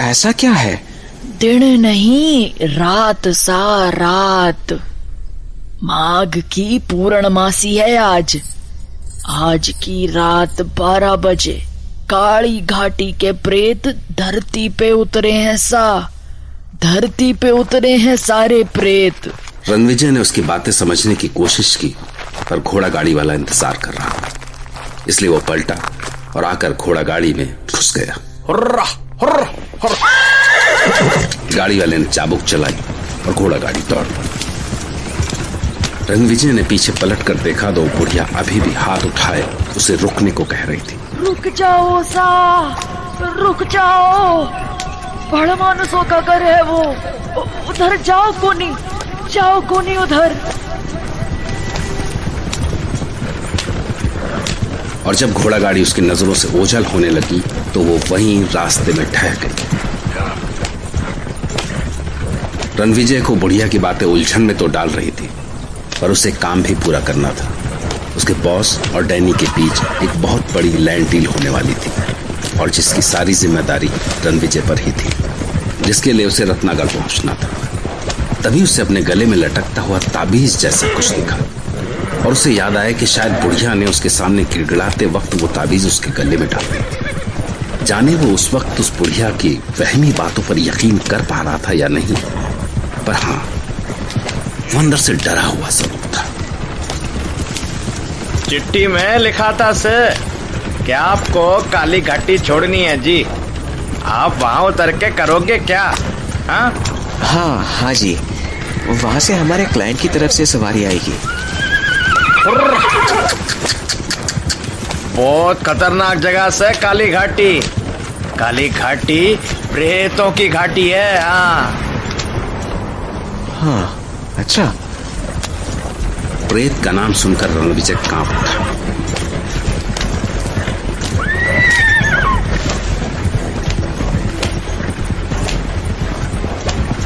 ऐसा क्या है? दिन नहीं, रात सा रात। माघ की पूर्णमासी है आज। आज की रात 12 बजे काली घाटी के प्रेत धरती पे उतरे हैं धरती पे उतरे हैं सारे प्रेत। रणविजय ने उसकी बातें समझने की कोशिश की, पर घोड़ा गाड़ी वाला इंतजार कर रहा था, इसलिए वो पलटा और आकर घोड़ा गाड़ी में घुस गया। Hurrah, hurrah, hurrah. गाड़ी वाले ने चाबुक चलाई और घोड़ा गाड़ी दौड़ गई। रणविजय ने पीछे पलट कर देखा तो बुढ़िया अभी भी हाथ उठाए उसे रुकने को कह रही थी। रुक जाओ सा, रुक जाओ, बड़ा मानुसों का घर है वो। उधर जाओ कोनी, जाओ कोनी उधर। और जब घोड़ा गाड़ी उसकी नजरों से ओझल होने लगी तो वो वहीं रास्ते में ठहर गई। रणविजय को बुढ़िया की बातें उलझन में तो डाल रही थी, पर उसे काम भी पूरा करना था। उसके बॉस और डैनी के बीच एक बहुत बड़ी लैंड डील होने वाली थी, और जिसकी सारी जिम्मेदारी रणविजय पर ही थी, जिसके लिए उसे रत्नागढ़ पहुंचना था। तभी उसे अपने गले में लटकता हुआ ताबीज जैसा कुछ दिखा, और उसे याद आया कि शायद बुढ़िया ने उसके सामने गिड़गिड़ाते वक्त वो ताबीज उसके गले में डाल दी थी। जाने वो उस वक्त उस बुढ़िया की वहमी बातों पर यकीन कर पा रहा था या नहीं, पर हाँ, वो अंदर से डरा हुआ जरूर था। चिट्ठी में लिखा था सर कि आपको काली घाटी छोड़नी है जी। आप वहां उतर के करोगे क्या? हाँ जी, वहां से हमारे क्लाइंट की तरफ से सवारी आएगी। बहुत खतरनाक जगह से काली घाटी। काली घाटी प्रेतों की घाटी है। हाँ, अच्छा। प्रेत का नाम सुनकर रणविजय कांप उठा।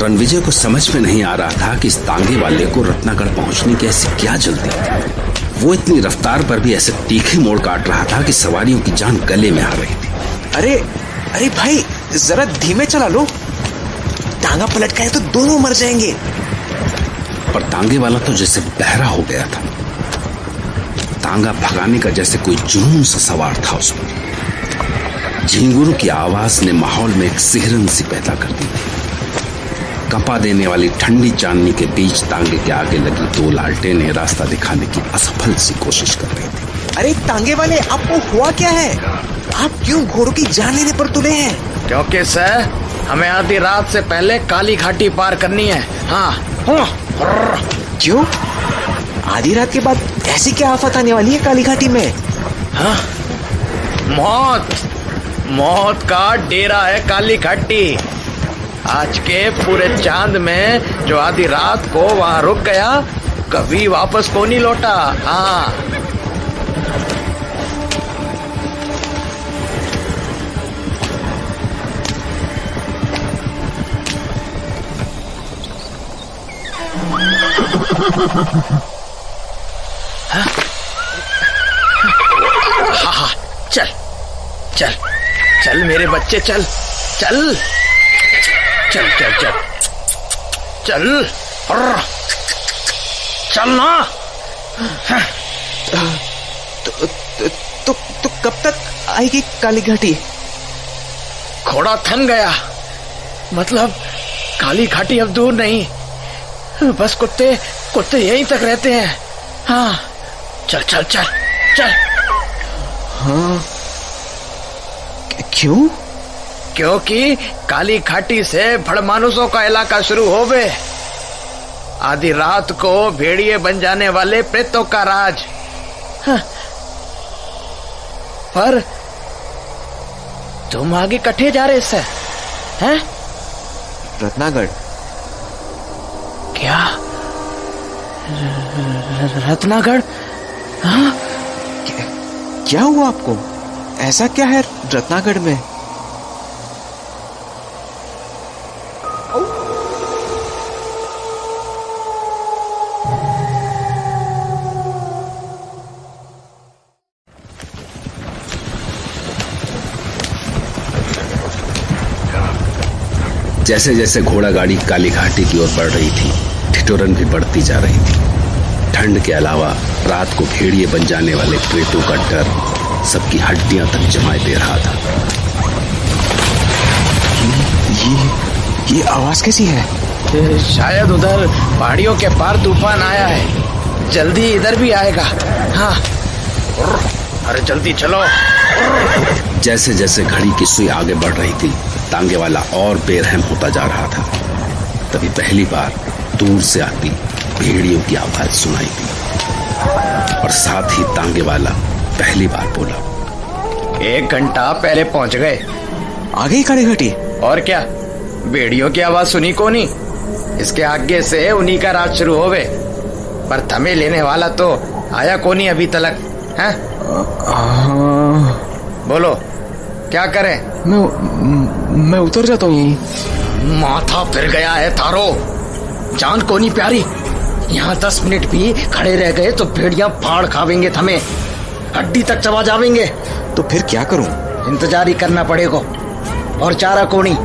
रणविजय को समझ में नहीं आ रहा था कि इस तांगे वाले को रत्नागढ़ पहुंचने की ऐसी क्या जल्दी थी। वो इतनी रफ्तार पर भी ऐसे तीखे मोड़ काट रहा था कि सवारियों की जान गले में आ रही थी। अरे भाई, जरा धीमे चला लो, तांगा पलट गया तो दोनों मर जाएंगे। पर तांगे वाला तो जैसे बहरा हो गया था। तांगा भगाने का जैसे कोई जुनून सा सवार था उस पर। झिंगुरों की आवाज ने माहौल में एक सिहरन सी पैदा कर दी थी। कंपा देने वाली ठंडी चांदनी के बीच तांगे के आगे लगी 2 लालटेनें रास्ता दिखाने की असफल सी कोशिश कर रही थी। अरे तांगे वाले, आपको हुआ क्या है? आप क्यों घोड़ों की जान लेने पर तुले हैं? क्योंकि सर, हमें आधी रात से पहले काली घाटी पार करनी है। क्यों? आधी रात के बाद ऐसी क्या आफत आने वाली है काली घाटी में? मौत का डेरा है काली घाटी। आज के पूरे चांद में जो आधी रात को वहां रुक गया, कभी वापस को नहीं लौटा। हाँ, चल चल चल मेरे बच्चे, चल चल चल चल चल चल चल ना। तो कब तक आएगी काली घाटी? घोड़ा थम गया, मतलब काली घाटी अब दूर नहीं। बस कुत्ते यहीं तक रहते हैं। हाँ, चल चल चल चल। हाँ, क्यों? क्योंकि काली घाटी से भड़मानुसों का इलाका शुरू हो गए। आधी रात को भेड़िए बन जाने वाले प्रेतों का राज। पर तुम आगे कट्ठे जा रहे सर? हैं? रत्नागढ़। क्या? रत्नागढ़? हाँ? क्या हुआ आपको? ऐसा क्या है रत्नागढ़ में? जैसे जैसे घोड़ा गाड़ी काली घाटी की ओर बढ़ रही थी, ठिठुरन भी बढ़ती जा रही थी। ठंड के अलावा रात को भेड़िए बन जाने वाले प्रेतों का डर सबकी हड्डियां तक जमाए दे रहा था। ये आवाज कैसी है? शायद उधर पहाड़ियों के पार तूफान आया है, जल्दी इधर भी आएगा। हाँ, अरे जल्दी चलो। जैसे जैसे घड़ी की सुई आगे बढ़ रही थी, तांगे वाला और बेरहम होता जा रहा था। तभी पहली बार दूर से आती भेड़ियों की आवाज सुनाई दी और साथ ही तांगे वाला पहली बार बोला, 1 घंटा पहले पहुंच गए। आ गई काली घाटी? और क्या, भेड़ियों की आवाज सुनी को नहीं, इसके आगे से उन्हीं का राज शुरू होवे। पर थमे लेने वाला तो आया को नहीं अभी तलक है? बोलो क्या करें? मैं उतर जाता हूँ यहीं। माथा फिर गया है थारो, जान को नहीं प्यारी। यहाँ 10 मिनट भी खड़े रह गए तो भेड़ियां फाड़ खावेंगे, थमे हड्डी तक चबा जावेंगे। तो फिर क्या करूं? इंतजार ही करना पड़ेगा, और चारा को नहीं।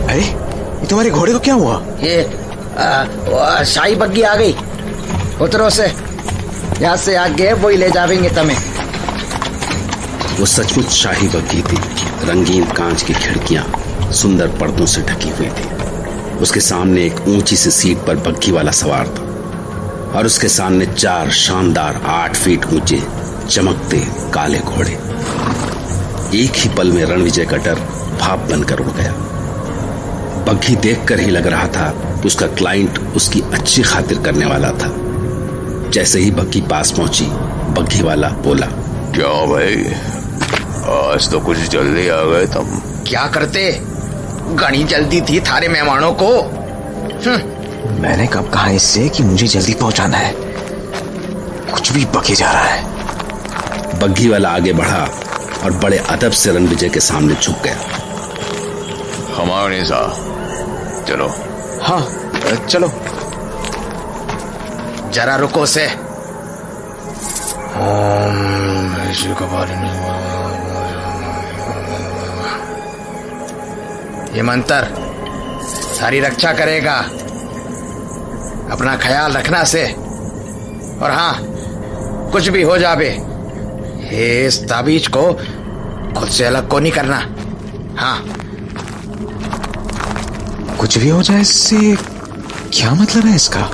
अरे ये तुम्हारे घोड़े को क्या हुआ? ये शाही बग्गी आ गई, उतरो से, यहाँ से आगे वही ले जावेंगे तमें। वो सचमुच शाही बग्गी थी। रंगीन कांच की खिड़कियां सुंदर पर्दों से ढकी हुई थी। उसके सामने एक ऊंची सी सीट पर बग्गी वाला सवार था और उसके सामने 4 शानदार 8 फीट ऊंचे चमकते काले घोड़े। एक ही पल में रणविजय का डर भाप बनकर उड़ गया। बग्घी देखकर ही लग रहा था कि उसका क्लाइंट उसकी अच्छी खातिर करने वाला था। जैसे ही बग्घी पास पहुंची, बग्घी वाला बोला, क्या भाई, आज तो कुछ जल्दी आ गए तुम। क्या करते, घनी जल्दी थी थारे मेहमानों को। मैंने कब कहा इससे कि मुझे जल्दी पहुंचाना है? कुछ भी बके जा रहा है। बग्घी वाला आगे बढ़ा और बड़े अदब से रणविजय के सामने झुक गया। हमारे साथ चलो। हाँ चलो। जरा रुको से। ये मंत्र सारी रक्षा करेगा, अपना ख्याल रखना से। और हाँ, कुछ भी हो जावे, इस ताबीज को खुद से अलग को नहीं करना। हाँ, कुछ भी हो जाए इससे क्या मतलब है इसका?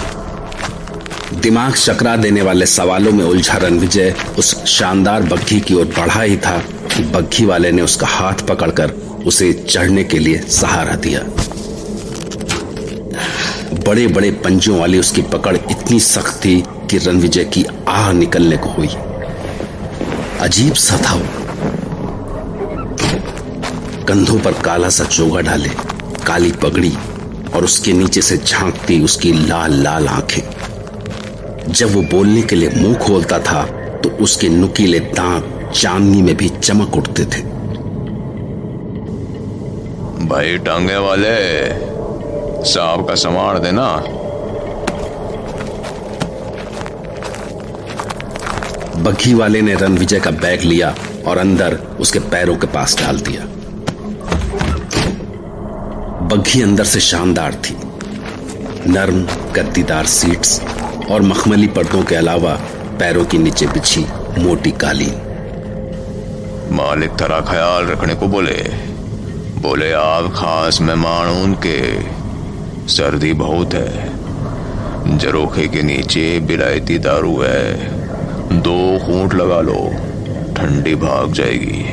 दिमाग चकरा देने वाले सवालों में उलझा रणविजय उस शानदार बग्घी की ओर बढ़ा ही था कि बग्घी वाले ने उसका हाथ पकड़कर उसे चढ़ने के लिए सहारा दिया। बड़े बड़े पंजों वाली उसकी पकड़ इतनी सख्त थी कि रणविजय की आह निकलने को हुई। अजीब सा था वो। कंधों पर काला सा चोगा डाले, काली पगड़ी और उसके नीचे से झांकती उसकी लाल लाल आंखें। जब वो बोलने के लिए मुंह खोलता था तो उसके नुकीले दांत चांदनी में भी चमक उठते थे। भाई टांगे वाले, सांप का संभाल देना। बग्घी वाले ने रणविजय का बैग लिया और अंदर उसके पैरों के पास डाल दिया। बग्घी अंदर से शानदार थी। नर्म गद्दीदार सीट्स और मखमली पर्दों के अलावा पैरों के नीचे बिछी मोटी कालीन। मालिक तेरा ख्याल रखने को बोले आप खास मेहमान उनके। सर्दी बहुत है, जरोखे के नीचे बिलायती दारू है, 2 घूंट लगा लो, ठंडी भाग जाएगी।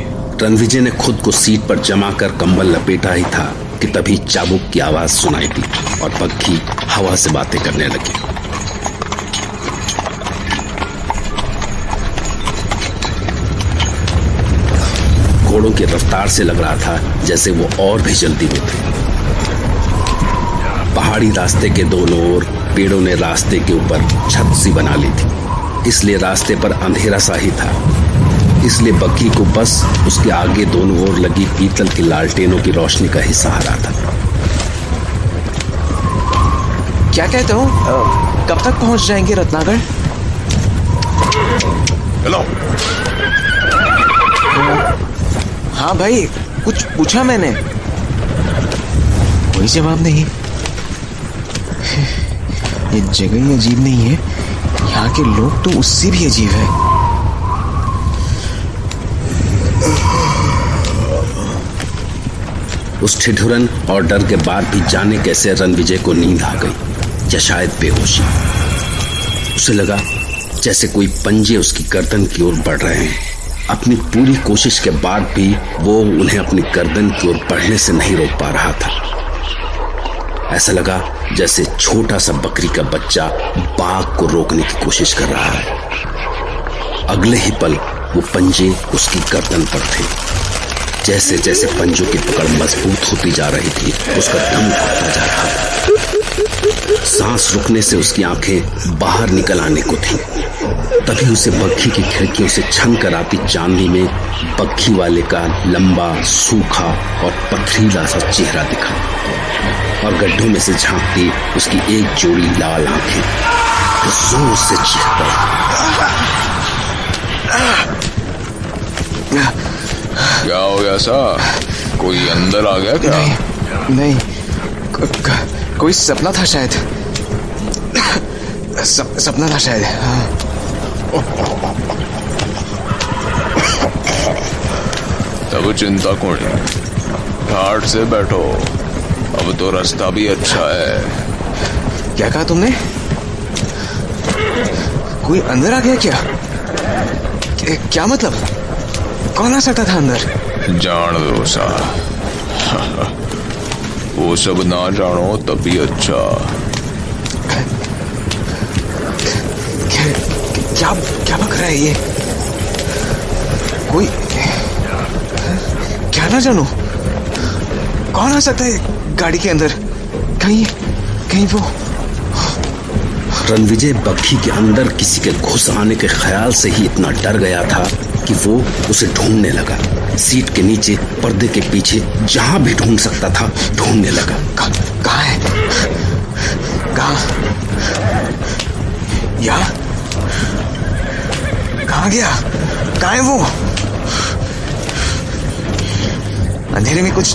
रणविजय ने खुद को सीट पर जमा कर कंबल लपेटा ही था कि तभी चाबुक की आवाज सुनाई दी और बग्घी हवा से बातें करने लगी। घोड़ों की रफ्तार से लग रहा था जैसे वो और भी जल्दी में थे। पहाड़ी रास्ते के दोनों ओर पेड़ों ने रास्ते के ऊपर छत सी बना ली थी, इसलिए रास्ते पर अंधेरा सा ही था। इसलिए बग्घी को बस उसके आगे दोनों ओर लगी पीतल की लालटेनों की रोशनी का ही सहारा था। क्या कहते हो, कब तक पहुंच जाएंगे रत्नागढ़? चलो। हाँ भाई, कुछ पूछा मैंने, कोई जवाब नहीं। ये जगह ही अजीब नहीं है, यहाँ के लोग तो उससे भी अजीब है। उस ठिठुरन और डर के बाद भी जाने कैसे रणविजय को नींद आ गई या शायद बेहोशी। उसे लगा जैसे कोई पंजे उसकी गर्दन की ओर बढ़ रहे हैं। अपनी पूरी कोशिश के बाद भी वो उन्हें अपनी गर्दन की ओर बढ़ने से नहीं रोक पा रहा था। ऐसा लगा जैसे छोटा सा बकरी का बच्चा बाघ को रोकने की कोशिश कर रहा है। अगले ही पल वो पंजे उसकी गर्दन पर थे। जैसे जैसे पंजों की पकड़ मजबूत होती जा रही थी, उसका दम घुटता जा रहा था। सांस रुकने से उसकी आंखें बाहर निकल आने को थीं। तभी उसे बग्घी की खिड़कियों से छन कर आती चांदनी में बग्घी वाले का लंबा, सूखा और पथरीला सा चेहरा दिखा और गड्ढों में से झांकती उसकी एक जोड़ी लाल आंखें। तो जोर से चीख पड़ा। क्या हो गया सा? कोई अंदर आ गया क्या? नहीं, कोई सपना था शायद। सपना था शायद। हाँ। तब चिंता कौन है? घाट से बैठो, अब तो रास्ता भी अच्छा है। क्या कहा तुमने? कोई अंदर आ गया क्या? क्या मतलब? कौन आ सकता था अंदर? जान दो सा। वो सब ना जानो तभी अच्छा। क्या बक रहा है ये? कोई क्या ना जानो? कौन आ सकता है गाड़ी के अंदर? कहीं वो। रणविजय बग्घी के अंदर किसी के घुस आने के ख्याल से ही इतना डर गया था कि वो उसे ढूंढने लगा। सीट के नीचे, पर्दे के पीछे, जहां भी ढूंढ सकता था ढूंढने लगा। कहाँ है? कहाँ गया? कहाँ है वो? अंधेरे में कुछ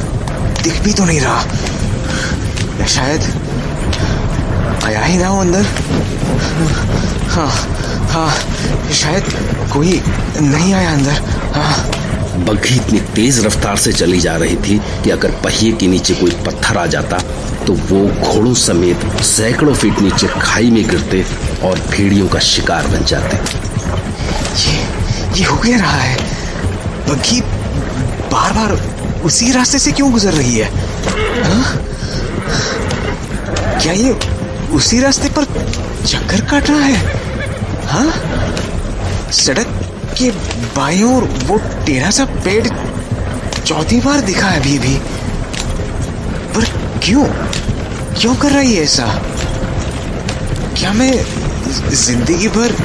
दिख भी तो नहीं रहा। या शायद आया ही ना हो अंदर। हाँ, शायद कोई नहीं आया अंदर। हाँ। बग्घी इतनी तेज रफ्तार से चली जा रही थी कि अगर पहिए के नीचे कोई पत्थर आ जाता तो वो घोड़ों समेत सैकड़ों फीट नीचे खाई में गिरते और भेड़ियों का शिकार बन जाते। ये हो क्या रहा है? बग्घी बार बार उसी रास्ते से क्यों गुजर रही है? हाँ? क्या ये उसी रास्ते पर चक्कर काट रहा है? हाँ? सड़क के बाईं ओर वो टेढ़ा सा पेड़ चौथी बार दिखा है अभी भी। पर क्यों कर रही है ऐसा? क्या मैं जिंदगी भर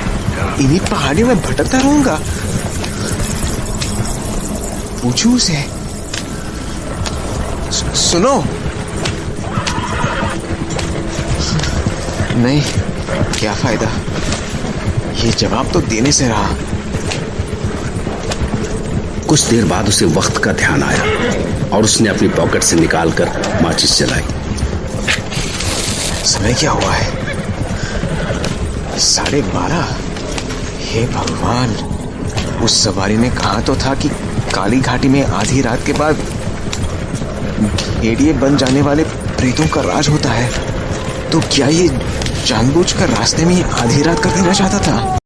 इन्हीं पहाड़ियों में भटकता रहूंगा? पूछूं उसे। सुनो। नहीं, क्या फायदा, ये जवाब तो देने से रहा। कुछ देर बाद उसे वक्त का ध्यान आया और उसने अपनी पॉकेट से निकालकर माचिस जलाई। समय क्या हुआ है? 12:30। हे भगवान, उस सवारी ने कहा तो था कि काली घाटी में आधी रात के बाद भेड़िए बन जाने वाले प्रेतों का राज होता है। तो क्या ये जानबूझकर रास्ते में आधी रात कर देना चाहता था?